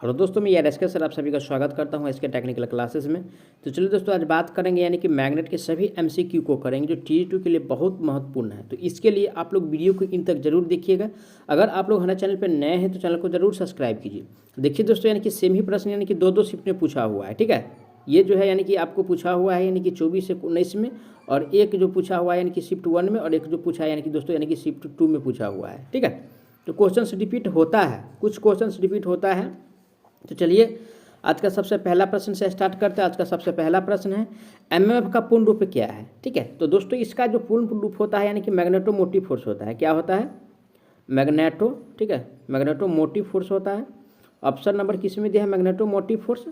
Hello दोस्तों, मैं यार एसके सर आप सभी का स्वागत करता हूं इसके टेक्निकल क्लासेस में। तो चलिए दोस्तों, आज बात करेंगे यानी कि मैग्नेट के सभी एमसीक्यू को करेंगे जो टी2 के लिए बहुत महत्वपूर्ण है। तो इसके लिए आप लोग वीडियो को इन तक जरूर देखिएगा। अगर आप लोग हमारे चैनल पर नए हैं तो चैनल को जरूर सब्सक्राइब कीजिए। देखिए दोस्तों, यानी कि सेम ही प्रश्न यानी कि दो शिफ्ट में पूछा हुआ है। ठीक है, ये जो है यानी कि आपको पूछा हुआ है यानी कि 24 से 19 में, और एक जो पूछा हुआ है यानी कि शिफ्ट 1 में, और एक जो पूछा है यानी कि दोस्तों यानी कि शिफ्ट 2 में पूछा हुआ है। ठीक है, तो क्वेश्चन रिपीट होता है, कुछ क्वेश्चन रिपीट होता है। तो चलिए आज का सबसे पहला प्रश्न से स्टार्ट करते हैं। आज का सबसे पहला प्रश्न है, एमएमएफ का पूर्ण रूप क्या है। ठीक है, तो दोस्तों इसका जो पूर्ण रूप होता है यानी कि मैग्नेटोमोटिव फोर्स होता है। क्या होता है? मैग्नेटो। ठीक है, मैग्नेटोमोटिव फोर्स होता है। ऑप्शन नंबर किस में दिया है? Magnetomotive force.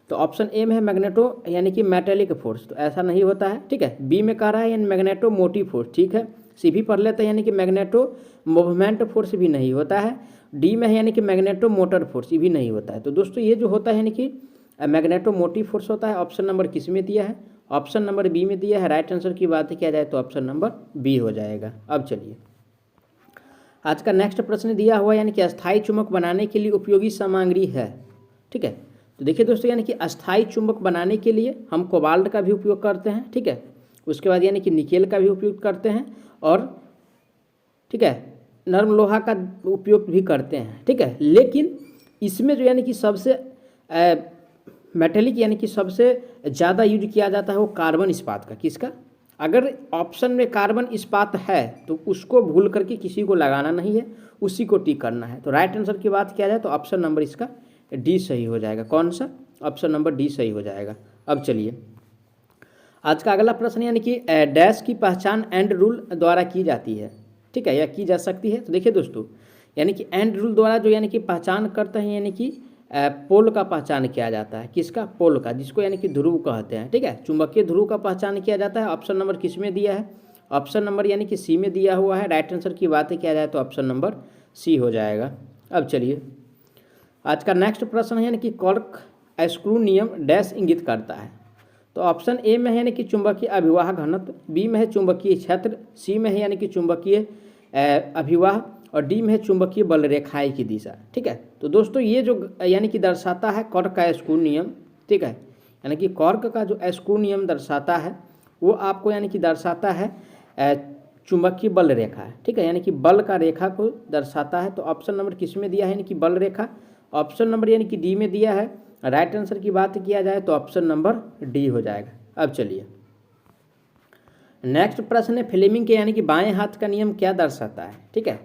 तो ऑप्शन ए में है मैग्नेटो यानी कि मेटेलिक फोर्स, तो ऐसा नहीं होता है। ठीक है, बी में कह रहा है यानी मैग्नेटोमोटिव फोर्स। ठीक है, सी भी पढ़ लेते हैं यानी कि मैग्नेटो मूवमेंट फोर्स भी नहीं होता है। डी में है यानी कि मैग्नेटो मोटर फोर्स, ये भी नहीं होता है। तो दोस्तों ये जो होता है यानी कि मैग्नेटो मोटिव फोर्स होता है। ऑप्शन नंबर किस में दिया है? ऑप्शन नंबर बी में दिया है। राइट आंसर की बात किया जाए तो ऑप्शन नंबर बी हो जाएगा। अब चलिए आज का नेक्स्ट प्रश्न दिया हुआ यानी कि अस्थायी चुंबक बनाने के लिए उपयोगी सामग्री है। ठीक है, तो देखिए दोस्तों, यानी कि अस्थायी चुंबक बनाने के लिए हम कोबाल्ट का भी उपयोग करते हैं। ठीक है, उसके बाद यानी कि निकेल का भी उपयोग करते हैं, और ठीक है नर्म लोहा का उपयोग भी करते हैं। ठीक है, लेकिन इसमें जो यानी कि सबसे मेटेलिक यानी कि सबसे ज़्यादा यूज किया जाता है वो कार्बन इस्पात का। किसका? अगर ऑप्शन में कार्बन इस्पात है तो उसको भूल करके किसी को लगाना नहीं है, उसी को टिक करना है। तो राइट आंसर की बात किया जाए तो ऑप्शन नंबर इसका डी सही हो जाएगा। कौन सा? ऑप्शन नंबर डी सही हो जाएगा। अब चलिए आज का अगला प्रश्न यानी कि डैश की पहचान एंड रूल द्वारा की जाती है। ठीक है, या की जा सकती है। तो देखिए दोस्तों, यानी कि एंड रूल द्वारा जो यानी कि पहचान करते हैं यानी कि पोल का पहचान किया जाता है। किसका? पोल का, जिसको यानी कि ध्रुव कहते हैं। ठीक है, चुंबकीय ध्रुव का पहचान किया जाता है। ऑप्शन नंबर किस में दिया है? ऑप्शन नंबर यानी कि सी में दिया हुआ है। राइट आंसर की बात किया जाए तो ऑप्शन नंबर सी हो जाएगा। अब चलिए आज का नेक्स्ट प्रश्न है यानी कि कॉर्क स्क्रू नियम डैश इंगित करता है। तो ऑप्शन ए में है यानी कि चुंबकीय अभिवाह घनत्व, बी में है चुंबकीय क्षेत्र, सी में है यानी कि चुंबकीय अभिवाह, और डी में है चुंबकीय बल रेखाएं की दिशा। ठीक है, तो दोस्तों ये जो यानी कि दर्शाता है कॉर्क का स्क्रू नियम। ठीक है, यानी कि कॉर्क का जो स्क्रू नियम दर्शाता है वो आपको यानी कि दर्शाता है चुंबकीय बल रेखा है। ठीक है, यानी कि बल का रेखा को दर्शाता है। तो ऑप्शन नंबर किस में दिया है? यानी कि बल रेखा। ऑप्शन नंबर यानी कि डी में दिया है। राइट आंसर की बात किया जाए तो ऑप्शन नंबर डी हो जाएगा। अब चलिए नेक्स्ट प्रश्न है, फ्लेमिंग के यानी कि बाएं हाथ का नियम क्या दर्शाता है। ठीक है,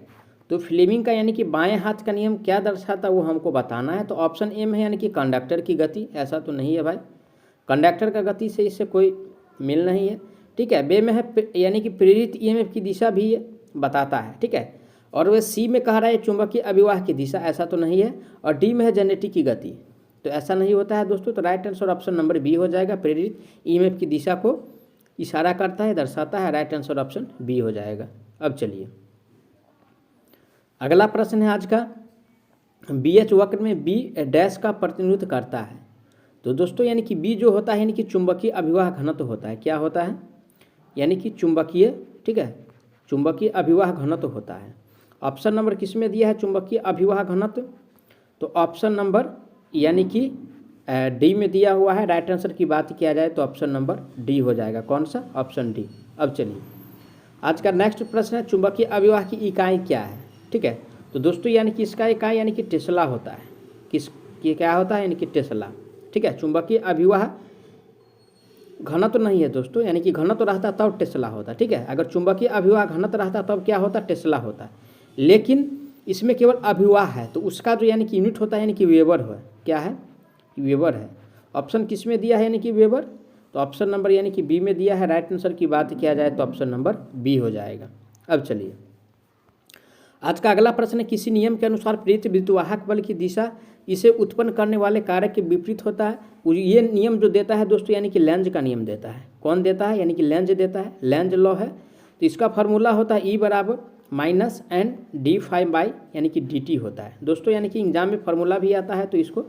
तो फ्लेमिंग का यानी कि बाएं हाथ का नियम क्या दर्शाता है वो हमको बताना है। तो ऑप्शन ए में है यानी कि कंडक्टर की गति। ऐसा तो नहीं है भाई, कंडक्टर का गति से इससे कोई मिल नहीं है। ठीक है, बे में है यानी कि प्रेरित ईएमएफ की दिशा भी ये बताता है। ठीक है, और वह सी में कह रहा है चुंबकीय अभिवाह की दिशा। ऐसा तो नहीं है। और डी में है जेनेटिक की गति, तो ऐसा नहीं होता है दोस्तों। तो right answer option number B हो जाएगा। प्रेरित ईएमएफ की दिशा को इशारा करता है, दर्शाता है। राइट आंसर ऑप्शन बी हो जाएगा। अब चलिए अगला प्रश्न है आज का, बीएच वक्र में बी डैश का प्रतिनिधित्व करता है। तो दोस्तों यानी कि बी जो होता है यानी कि चुंबकीय अभिवाह घनत्व होता है। क्या होता है? यानी कि चुंबकीय, ठीक है, चुंबकीय अभिवाह घनत्व होता है। ऑप्शन नंबर किस में दिया है? चुंबकीय अभिवाह घनत्व। तो ऑप्शन नंबर यानी कि डी में दिया हुआ है। राइट आंसर की बात किया जाए तो ऑप्शन नंबर डी हो जाएगा। कौन सा? Option D. अब चलिए आज का नेक्स्ट प्रश्न है, चुंबकीय अभिवाह की इकाई क्या है। ठीक है, तो दोस्तों यानी कि इसका इकाई यानी कि टेस्ला होता है। किस ये क्या होता है? यानी कि टेस्ला। ठीक है, चुंबकीय अभिवाह घनत्व नहीं है दोस्तों, यानी कि घनत्व रहता तब टेस्ला होता। ठीक है, अगर चुंबकीय अभिवाह घनत्व रहता तब क्या होता? टेस्ला होता। लेकिन इसमें केवल अभिवाह है, तो उसका जो यानी कि यूनिट होता है यानी कि वेबर है। क्या है? वेबर है। ऑप्शन किस में दिया है? यानी कि वेबर। तो ऑप्शन नंबर यानी कि बी में दिया है। राइट आंसर की बात किया जाए तो ऑप्शन नंबर बी हो जाएगा। अब चलिए आज का अगला प्रश्न है, किसी नियम के अनुसार प्रेरित विद्युतवाहक बल की दिशा इसे उत्पन्न करने वाले कारक के विपरीत होता है। ये नियम जो देता है दोस्तों यानी कि लेंज का नियम देता है। कौन देता है? यानी कि लेंज देता है। लेंज लॉ है। तो इसका फार्मूला होता है ई बराबर minus N d phi by यानी कि डी टी होता है दोस्तों। यानी कि एग्जाम में फार्मूला भी आता है, तो इसको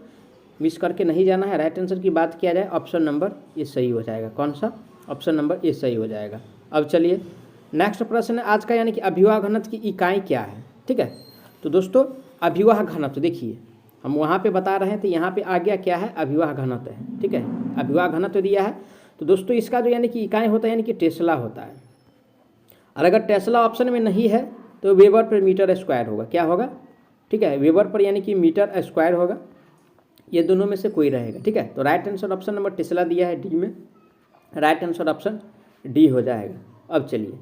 मिस करके नहीं जाना है। राइट आंसर की बात किया जाए ऑप्शन नंबर ये सही हो जाएगा। कौन सा? ऑप्शन नंबर ये सही हो जाएगा। अब चलिए नेक्स्ट प्रश्न है आज का, यानी कि अभिवाह घनत्व की इकाई क्या है। ठीक है, तो दोस्तों अभिवाह घनत्व देखिए हम वहाँ पे बता रहे हैं, तो यहाँ पे आ गया क्या है, अभिवाह घनत्व है। ठीक है, अभिवाह घनत्व दिया है। तो दोस्तों इसका जो यानी कि इकाई होता है यानी कि टेस्ला होता है। और अगर टेस्ला ऑप्शन में नहीं है तो वेबर पर मीटर स्क्वायर होगा। क्या होगा, ठीक है, वेबर पर यानी कि मीटर स्क्वायर होगा। ये दोनों में से कोई रहेगा। ठीक है, तो right answer option number Tesla दिया है डी में, राइट आंसर ऑप्शन डी हो जाएगा। अब चलिए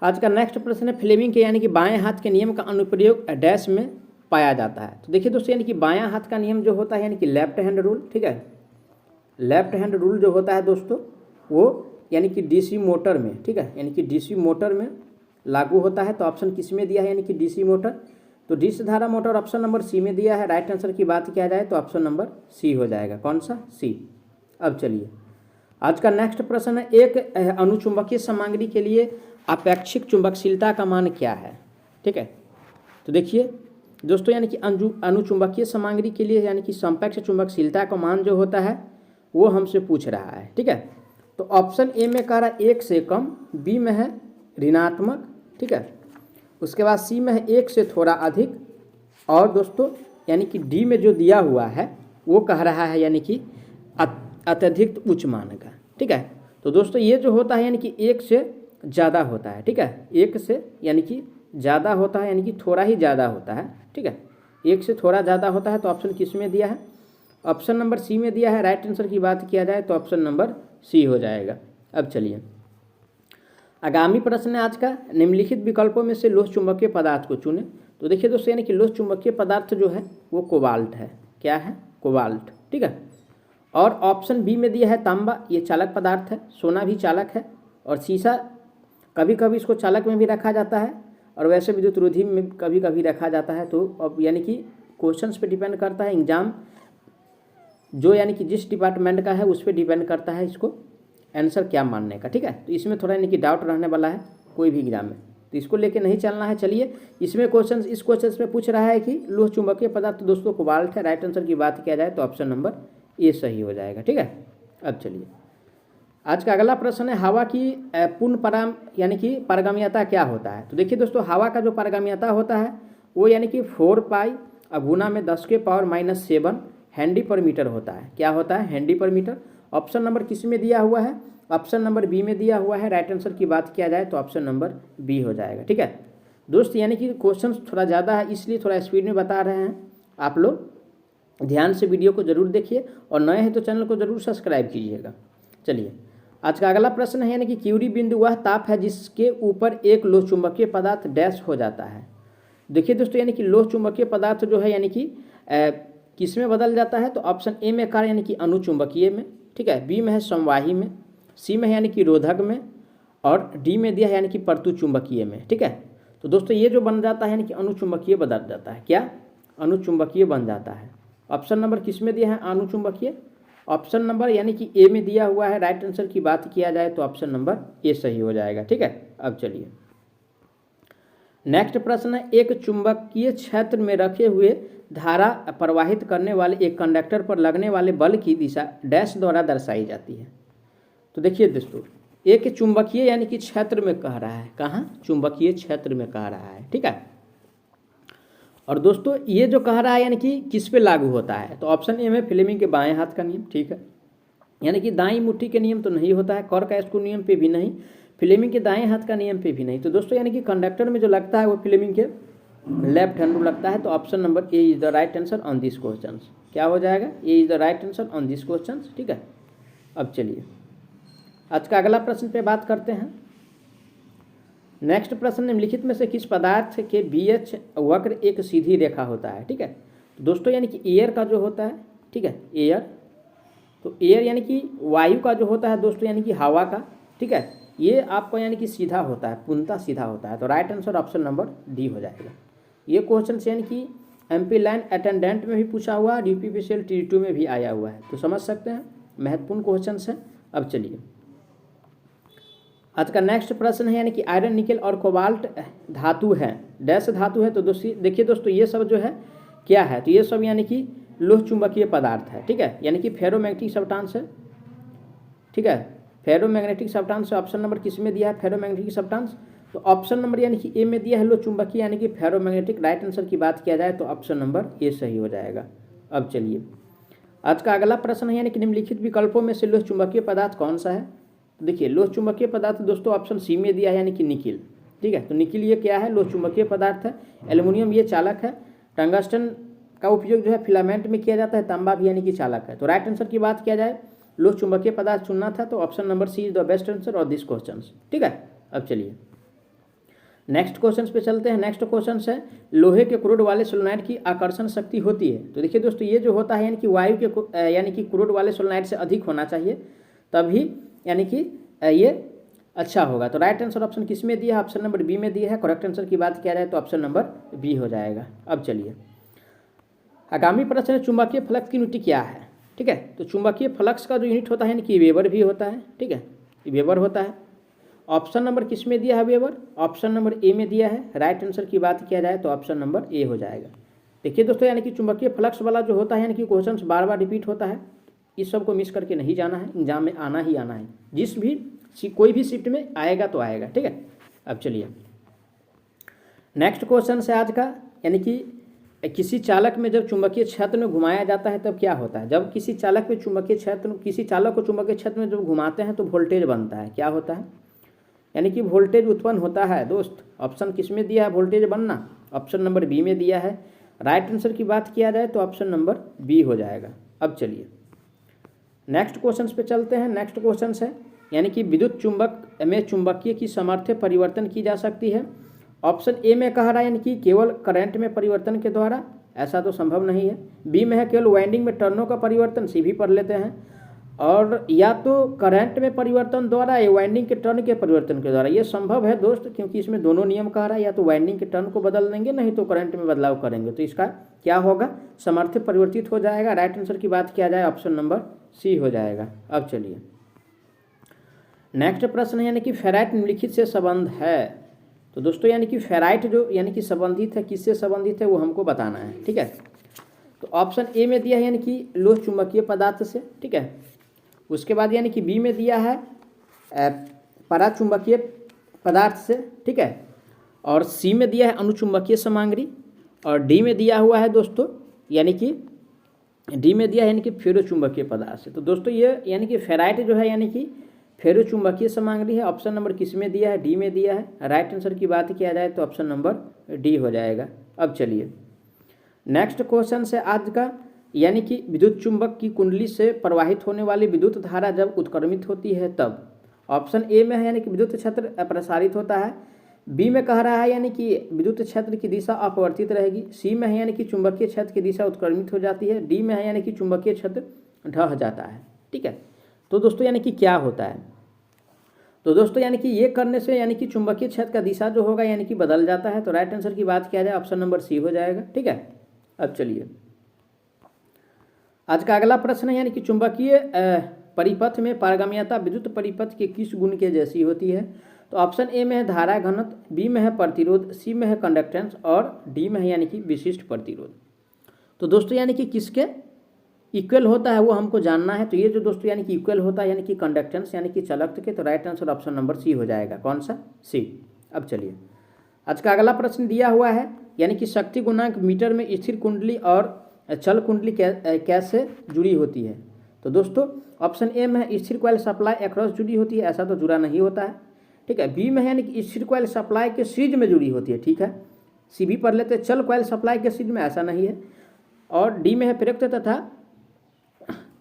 आज का नेक्स्ट प्रश्न है, फ्लेमिंग के यानी कि बाएं हाथ के नियम का अनुप्रयोग डैश में पाया जाता है। तो देखिए दोस्तों, यानी कि बायां हाथ का नियम जो होता है यानी कि लेफ्ट हैंड रूल। ठीक है, लेफ्ट हैंड रूल जो होता है दोस्तों वो यानी कि डीसी मोटर में, ठीक है, यानी कि डीसी मोटर में लागू होता है। तो ऑप्शन किस में दिया है, यानी कि डीसी मोटर, तो डीसी धारा मोटर ऑप्शन नंबर सी में दिया है। राइट आंसर की बात किया जाए तो ऑप्शन नंबर सी हो जाएगा। कौन सा, सी। अब चलिए आज का नेक्स्ट प्रश्न है, एक अनुचुंबकीय सामग्री के लिए अपेक्षिक चुंबकशीलता का मान क्या है। ठीक है, तो देखिए दोस्तों, यानी कि अनुचुंबकीय सामग्री के लिए यानी कि समकक्ष चुंबकशीलता का मान जो होता है वो हमसे पूछ रहा है। ठीक है, तो ऑप्शन ए में कह रहा है 1 से कम, बी में है ऋणात्मक, ठीक है, उसके बाद सी में है 1 से थोड़ा अधिक, और दोस्तों यानी कि डी में जो दिया हुआ है वो कह रहा है यानी कि अत्यधिक उच्च मान का। ठीक है, तो दोस्तों ये जो होता है यानी कि 1 से ज़्यादा होता है। ठीक है, 1 से यानी कि ज़्यादा होता है, यानी कि थोड़ा ही ज़्यादा होता है। ठीक है, 1 से थोड़ा ज़्यादा होता है। तो ऑप्शन किस में दिया है, ऑप्शन नंबर सी में दिया है। राइट आंसर की बात किया जाए तो ऑप्शन नंबर सी हो जाएगा। अब चलिए आगामी प्रश्न है आज का, निम्नलिखित विकल्पों में से लोह चुंबकीय पदार्थ को चुनें। तो देखिए दोस्तों, यानी कि लोह चुंबकीय पदार्थ जो है वो कोबाल्ट है। क्या है, कोबाल्ट। ठीक है, और ऑप्शन बी में दिया है तांबा, ये चालक पदार्थ है। सोना भी चालक है, और शीशा कभी कभी इसको चालक में भी रखा जाता है, और वैसे विद्युत रोधी में कभी कभी रखा जाता है। तो अब यानी कि क्वेश्चंस पे डिपेंड करता है, एग्जाम जो यानी कि जिस डिपार्टमेंट का है उस पर डिपेंड करता है इसको आंसर क्या मानने का। ठीक है, तो इसमें थोड़ा यानी कि डाउट रहने वाला है कोई भी एग्जाम में, तो इसको लेके नहीं चलना है। चलिए इसमें इस क्वेश्चन में पूछ रहा है कि लोह चुंबकीय पदार्थ दोस्तों कोबाल्ट है। राइट आंसर की बात किया जाए तो ऑप्शन नंबर ए सही हो जाएगा। ठीक है, अब चलिए आज का अगला प्रश्न है, हवा की पूर्ण यानी कि पारगम्यता क्या होता है। तो देखिए दोस्तों, हवा का जो पारगम्यता होता है वो यानी कि 4 पाई गुना में 10⁻⁻7 हेनरी पर मीटर होता है। क्या होता है, हेनरी पर मीटर। ऑप्शन नंबर किस में दिया हुआ है, ऑप्शन नंबर बी में दिया हुआ है। राइट आंसर की बात किया जाए तो ऑप्शन नंबर बी हो जाएगा। ठीक है दोस्त, यानी कि क्वेश्चन थोड़ा ज़्यादा है इसलिए थोड़ा स्पीड में बता रहे हैं। आप लोग ध्यान से वीडियो को जरूर देखिए, और नए हैं तो चैनल को जरूर सब्सक्राइब कीजिएगा। चलिए आज का अगला प्रश्न है, यानी कि क्यूरी बिंदु वह ताप है जिसके ऊपर एक लोह चुंबकीय पदार्थ डैश हो जाता है। देखिए दोस्तों, यानी कि लोह चुंबकीय पदार्थ जो है यानी कि किस में बदल जाता है, तो ऑप्शन ए में कार्य यानी कि अनुचुंबकीय में। ठीक है, बी में है समवाही में, सी में है यानी कि रोधक में, और डी में दिया है यानी कि परतुचुंबकीय में। ठीक है, तो दोस्तों ये जो बन जाता है यानी कि अनुचुंबकीय बदल जाता है। क्या, अनुचुंबकीय बन जाता है। ऑप्शन नंबर किस में दिया है, अनुचुंबकीय। ऑप्शन नंबर यानी कि ए में दिया हुआ है। राइट आंसर की बात किया जाए तो ऑप्शन नंबर ए सही हो जाएगा। ठीक है, अब चलिए नेक्स्ट प्रश्न है, एक चुंबकीय क्षेत्र में रखे हुए धारा प्रवाहित करने वाले एक कंडक्टर पर लगने वाले बल की दिशा डैश द्वारा दर्शाई जाती है। तो देखिए दोस्तों, एक चुंबकीय यानी कि क्षेत्र में कह रहा है, कहाँ, चुंबकीय क्षेत्र में कह रहा है। ठीक है, और दोस्तों ये जो कह रहा है यानी कि किस पे लागू होता है, तो ऑप्शन ए में फ्लेमिंग के बाएं हाथ का नियम। ठीक है, यानी कि दाईं मुट्ठी के नियम तो नहीं होता है, कॉर्क नियम पे भी नहीं, फ्लेमिंग के दाएं हाथ का नियम पे भी नहीं। तो दोस्तों यानी कि कंडक्टर में जो लगता है वो फ्लेमिंग के लेफ्ट हैंड रूल लगता है। तो option number A is the right answer on this question. क्या हो जाएगा, A is the right answer on this question. ठीक है, अब चलिए आज का अगला प्रश्न पे बात करते हैं। नेक्स्ट प्रश्न, निम्नलिखित में से किस पदार्थ के बीएच वक्र एक सीधी रेखा होता है। ठीक है, तो दोस्तों यानी कि एयर का जो होता है, ठीक है, एयर, तो एयर यानी कि वायु का जो होता है दोस्तों यानी कि हवा का, ठीक है, ये आपको यानी कि सीधा होता है, पूर्णतः सीधा होता है। तो right answer option number D हो जाएगा। ये क्वेश्चन यानी कि एमपी लाइन अटेंडेंट में भी पूछा हुआ है, यूपीपीसीएल T2 में भी आया हुआ है, तो समझ सकते हैं महत्वपूर्ण क्वेश्चन है। अब चलिए आज का नेक्स्ट प्रश्न है, यानी कि आयरन, निकेल और कोबाल्ट धातु है, डैश धातु है। तो देखिए दोस्तों, ये सब जो है क्या है, तो ये सब यानी कि लोह चुंबकीय पदार्थ है। ठीक है, यानी कि फेरोमैग्नेटिक सब्सटेंस है। ठीक है, फेरोमैग्नेटिक सब्सटेंस ऑप्शन नंबर किस में दिया है, फेरोमैग्नेटिक सब्सटेंस। तो ऑप्शन नंबर यानी कि ए में दिया है लोह चुंबकीय यानी कि फेरोमैग्नेटिक। राइट आंसर की बात किया जाए तो ऑप्शन नंबर ए सही हो जाएगा। अब चलिए आज का अगला प्रश्न है यानी कि निम्नलिखित विकल्पों में से लोह चुंबकीय पदार्थ कौन सा है। तो देखिए लोह चुंबकीय पदार्थ दोस्तों ऑप्शन सी में दिया है यानी कि निकिल। ठीक है, तो निकिल ये क्या है, लोह चुंबकीय पदार्थ है। एल्युमिनियम ये चालक है। टंगस्टन का उपयोग जो है फिलामेंट में किया जाता है। तांबा भी यानी कि चालक है। तो राइट आंसर की बात किया जाए लोह चुंबकीय पदार्थ चुनना था तो option number C is the best answer और दिस क्वेश्चन। ठीक है, अब चलिए नेक्स्ट क्वेश्चन पे चलते हैं। नेक्स्ट क्वेश्चन है लोहे के क्रूड वाले सोलेनाइड की आकर्षण शक्ति होती है। तो देखिए दोस्तों ये जो होता है यानी कि वायु के यानी कि क्रूड वाले सोलेनाइड से अधिक होना चाहिए तभी यानी कि ये अच्छा होगा। तो राइट आंसर ऑप्शन किस में दिया है, ऑप्शन नंबर बी में दिया है। करेक्ट आंसर की बात किया जाए तो ऑप्शन नंबर बी हो जाएगा। अब चलिए आगामी प्रश्न है चुंबकीय फ्लक्स की यूनिट क्या है। ठीक है, तो चुंबकीय फ्लक्स का जो यूनिट होता है यानी कि वेबर भी होता है। ठीक है, वेबर होता है। ऑप्शन नंबर किस में दिया है वेबर, ऑप्शन नंबर ए में दिया है। राइट आंसर की बात किया जाए तो ऑप्शन नंबर ए हो जाएगा। देखिए दोस्तों यानी कि चुंबकीय फ्लक्स वाला जो होता है यानी कि क्वेश्चन बार बार रिपीट होता है। इस सब को मिस करके नहीं जाना है, एग्जाम में आना ही आना है। जिस भी कोई भी शिफ्ट में आएगा तो आएगा। ठीक है, अब चलिए नेक्स्ट क्वेश्चन है आज का यानी कि किसी चालक में जब चुंबकीय क्षेत्र में घुमाया जाता है तब क्या होता है। जब किसी चालक में चुंबकीय क्षेत्र किसी चालक को चुंबकीय क्षेत्र में जब घुमाते हैं तो वोल्टेज बनता है। क्या होता है, यानी कि वोल्टेज उत्पन्न होता है। दोस्त ऑप्शन किस में दिया है वोल्टेज बनना, ऑप्शन नंबर बी में दिया है। राइट आंसर की बात किया जाए तो ऑप्शन नंबर बी हो जाएगा। अब चलिए नेक्स्ट क्वेश्चन पे चलते हैं। नेक्स्ट क्वेश्चन है यानी कि विद्युत चुंबक में चुंबकीय की सामर्थ्य परिवर्तन की जा सकती है। ऑप्शन ए में कह रहा है यानी कि केवल करंट में परिवर्तन के द्वारा, ऐसा तो संभव नहीं है। बी में है केवल वाइंडिंग में टर्नों का परिवर्तन, सी भी पढ़ लेते हैं। और या तो करंट में परिवर्तन द्वारा या वाइंडिंग के टर्न के परिवर्तन के द्वारा। ये संभव है दोस्त क्योंकि इसमें दोनों नियम कह रहा है, या तो वाइंडिंग के टर्न को बदल देंगे नहीं तो करंट में बदलाव करेंगे। तो इसका क्या होगा, सामर्थ्य परिवर्तित हो जाएगा। राइट आंसर की बात किया जाए ऑप्शन नंबर सी हो जाएगा। अब चलिए नेक्स्ट प्रश्न है यानी कि फेराइट निम्नलिखित से संबंध है। तो दोस्तों यानी कि फेराइट जो यानी कि संबंधित है, किससे संबंधित है वो हमको बताना है। ठीक है, तो ऑप्शन ए में दिया है यानी कि लोह चुंबकीय पदार्थ से। ठीक है, उसके बाद यानी कि बी में दिया है पराचुंबकीय पदार्थ से। ठीक है, और सी में दिया है अनुचुंबकीय सामग्री। और डी में दिया हुआ है दोस्तों यानी कि डी में दिया है यानी कि फेरोचुंबकीय पदार्थ से। तो दोस्तों ये यानी कि फेराइट जो है यानी कि फेरोचुंबकीय सामग्री है। ऑप्शन नंबर किस में दिया है, डी में दिया है। राइट आंसर की बात किया जाए तो ऑप्शन नंबर डी हो जाएगा। अब चलिए नेक्स्ट क्वेश्चन से आज का यानी कि विद्युत चुंबक की कुंडली से प्रवाहित होने वाली विद्युत धारा जब उत्क्रमित होती है तब। ऑप्शन ए में है यानी कि विद्युत क्षेत्र प्रसारित होता है। बी में कह रहा है यानी कि विद्युत क्षेत्र की दिशा अपवर्तित रहेगी। सी में है यानी कि चुंबकीय क्षेत्र की दिशा उत्क्रमित हो जाती है। डी में है यानी कि चुंबकीय क्षेत्र ढह जाता है। ठीक है, तो दोस्तों यानी कि क्या होता है, तो दोस्तों यानी कि ये करने से यानी कि चुंबकीय क्षेत्र का दिशा जो होगा यानी कि बदल जाता है। तो राइट आंसर की बात किया जाए ऑप्शन नंबर सी हो जाएगा। ठीक है, अब चलिए आज का अगला प्रश्न है यानी कि चुंबकीय परिपथ में पारगम्यता विद्युत परिपथ के किस गुण के जैसी होती है। तो ऑप्शन ए में है धारा घनत्व, बी में है प्रतिरोध, सी में है कंडक्टेंस और डी में है यानी कि विशिष्ट प्रतिरोध। तो दोस्तों यानी कि किसके इक्वल होता है वो हमको जानना है। तो ये जो दोस्तों यानी कि इक्वल होता है यानी कि कंडक्टेंस यानी कि चालकत्व के। तो right answer option number C हो जाएगा। कौन सा, सी। अब चलिए आज का अगला प्रश्न दिया हुआ है यानी कि शक्ति गुणांक मीटर में स्थिर कुंडली और चल कुंडली कैसे जुड़ी होती है। तो दोस्तों ऑप्शन ए में है स्थिर कॉइल सप्लाई अक्रॉस जुड़ी होती है, ऐसा तो जुड़ा नहीं होता है। ठीक है, बी में है यानी कि स्थिर कॉइल सप्लाई के सीरीज में जुड़ी होती है। ठीक है, सी भी पढ़ लेते हैं, चल कॉइल सप्लाई के सीरीज में, ऐसा नहीं है। और डी में है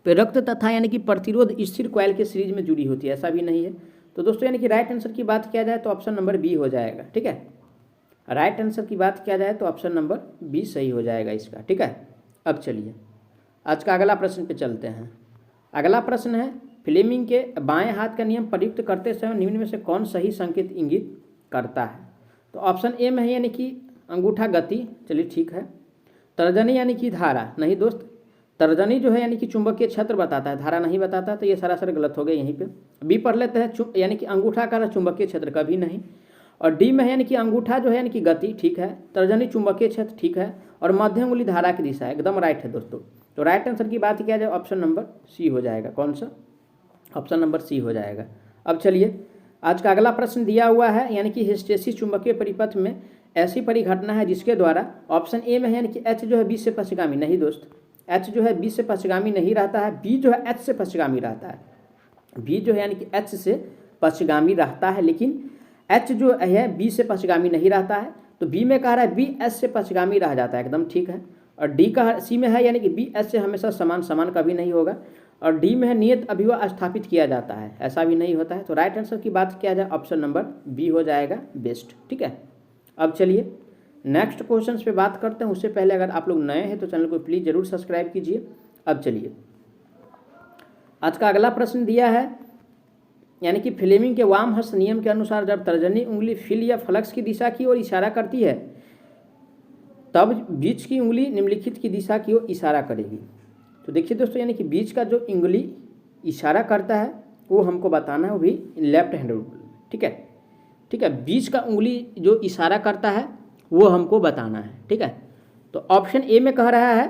प्रेरक तथा यानी कि प्रतिरोध स्थिर कॉइल के सीरीज में जुड़ी होती है, ऐसा भी नहीं है। तो दोस्तों यानी कि राइट आंसर की बात किया जाए तो ऑप्शन नंबर बी हो जाएगा। ठीक है, राइट आंसर की बात किया जाए तो ऑप्शन नंबर बी सही हो जाएगा इसका। ठीक है, अब चलिए आज का अगला प्रश्न पे चलते हैं। अगला प्रश्न है फ्लेमिंग के बाएं हाथ का नियम प्रयुक्त करते समय निम्न में से कौन सही संकेत इंगित करता है। तो ऑप्शन ए में है यानी कि अंगूठा गति, चलिए ठीक है। तर्जनी यानी कि धारा, नहीं दोस्त, तर्जनी जो है यानी कि चुंबकीय क्षेत्र बताता है, धारा नहीं बताता। तो ये सरासर गलत हो गया यहीं पे। बी पढ़ लेते हैं, यानी कि अंगूठा का चुंबकीय क्षेत्र कभी नहीं। और डी में है यानी कि अंगूठा जो है यानी कि गति, ठीक है। तर्जनी चुंबकीय क्षेत्र, ठीक है। और मध्यम उंगली धारा की दिशा, एकदम राइट है दोस्तों। तो राइट आंसर की बात किया जाए ऑप्शन नंबर सी हो जाएगा। कौन सा, ऑप्शन नंबर सी हो जाएगा। अब चलिए आज का अगला प्रश्न दिया हुआ है, यानी कि हिस्टैरिसीस चुंबकीय परिपथ में ऐसी परिघटना है जिसके द्वारा ऑप्शन ए में है, यानी कि एच जो है बी से पश्चगामी नहीं दोस्त, एच जो है बी से पश्चगामी नहीं रहता है, बी जो है एच से पश्चगामी रहता है, बी जो है यानी कि एच से पश्चगामी रहता है, लेकिन एच जो है बी से पश्चगामी नहीं रहता है। तो बी में कह रहा है बी एच से पश्चगामी रह जाता है, एकदम ठीक है। और डी का सी में है, यानी कि बी एच से हमेशा समान कभी नहीं होगा। और डी में है नियत अभिवा स्थापित किया जाता है, ऐसा भी नहीं होता है। तो राइट आंसर की बात किया जाए ऑप्शन नंबर बी हो जाएगा बेस्ट, ठीक है। अब चलिए नेक्स्ट क्वेश्चन पे बात करते हैं। उससे पहले अगर आप लोग नए हैं तो चैनल को प्लीज़ ज़रूर सब्सक्राइब कीजिए। अब चलिए आज का अगला प्रश्न दिया है, यानी कि फ्लेमिंग के वामहस्त नियम के अनुसार जब तर्जनी उंगली फिल या फ्लक्स की दिशा की ओर इशारा करती है तब बीच की उंगली निम्नलिखित की दिशा की ओर इशारा करेगी। तो देखिए दोस्तों, यानी कि बीच का जो उंगली इशारा करता है वो हमको बताना है, वो भी लेफ्ट हैंड रूल, ठीक है, ठीक है। बीच का उंगली जो इशारा करता है वो हमको बताना है, ठीक है। तो ऑप्शन ए में कह रहा है,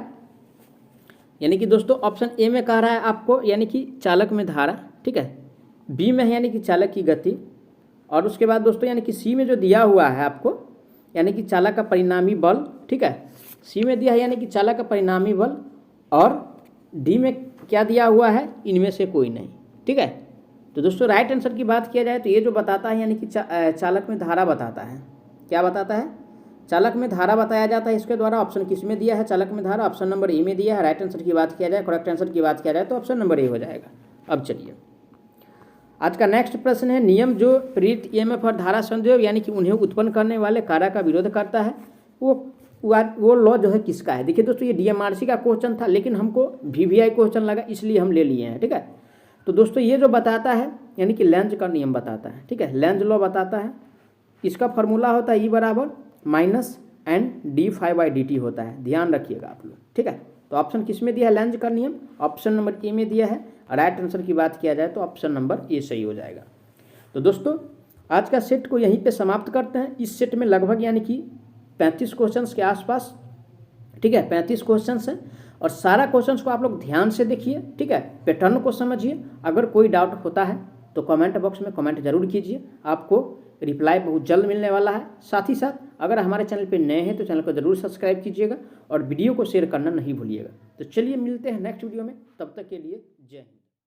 यानी कि दोस्तों ऑप्शन ए में कह रहा है आपको, यानी कि चालक में धारा, ठीक है। बी में है यानी कि चालक की गति, और उसके बाद दोस्तों यानी कि सी में जो दिया हुआ है आपको, यानी कि चालक का परिणामी बल, ठीक है। सी में दिया है यानी कि चालक का परिणामी बल, और डी में क्या दिया हुआ है, इनमें से कोई नहीं, ठीक है। तो दोस्तों राइट आंसर की बात किया जाए तो ये जो बताता है, यानी कि चालक में धारा बताता है। क्या बताता है? चालक में धारा बताया जाता है इसके द्वारा। ऑप्शन किस में दिया है चालक में धारा? ऑप्शन नंबर ए में दिया है। राइट आंसर की बात किया जाए, करेक्ट आंसर की बात किया जाए तो ऑप्शन नंबर ए हो जाएगा। अब चलिए आज का नेक्स्ट प्रश्न है, नियम जो प्रेरित ईएमएफ और धारा संयोग यानी कि उन्हें उत्पन्न करने वाले कारक का विरोध करता है वो लॉ जो है किसका है? देखिए दोस्तों, ये डीएमआरसी का क्वेश्चन था, लेकिन हमको वीवीआई क्वेश्चन लगा इसलिए हम ले लिए हैं, ठीक है। तो दोस्तों ये जो बताता है यानी कि लेंज का नियम बताता है, ठीक है, लेंज लॉ बताता है। इसका फॉर्मूला होता है ई बराबर minus N d phi by d t होता है, ध्यान रखिएगा आप लोग, ठीक है। तो ऑप्शन किस में दिया है लेंज का नियम? ऑप्शन नंबर ए में दिया है। राइट आंसर की बात किया जाए तो ऑप्शन नंबर ए सही हो जाएगा। तो दोस्तों आज का सेट को यहीं पे समाप्त करते हैं। इस सेट में लगभग यानी कि 35 क्वेश्चंस के आसपास, ठीक है, 35 क्वेश्चंस हैं, और सारा क्वेश्चंस को आप लोग ध्यान से देखिए, ठीक है, पैटर्न को समझिए। अगर कोई डाउट होता है तो कमेंट बॉक्स में कमेंट जरूर कीजिए, आपको रिप्लाई बहुत जल्द मिलने वाला है। साथ ही साथ अगर हमारे चैनल पे नए हैं तो चैनल को जरूर सब्सक्राइब कीजिएगा और वीडियो को शेयर करना नहीं भूलिएगा। तो चलिए मिलते हैं नेक्स्ट वीडियो में, तब तक के लिए जय हिंद।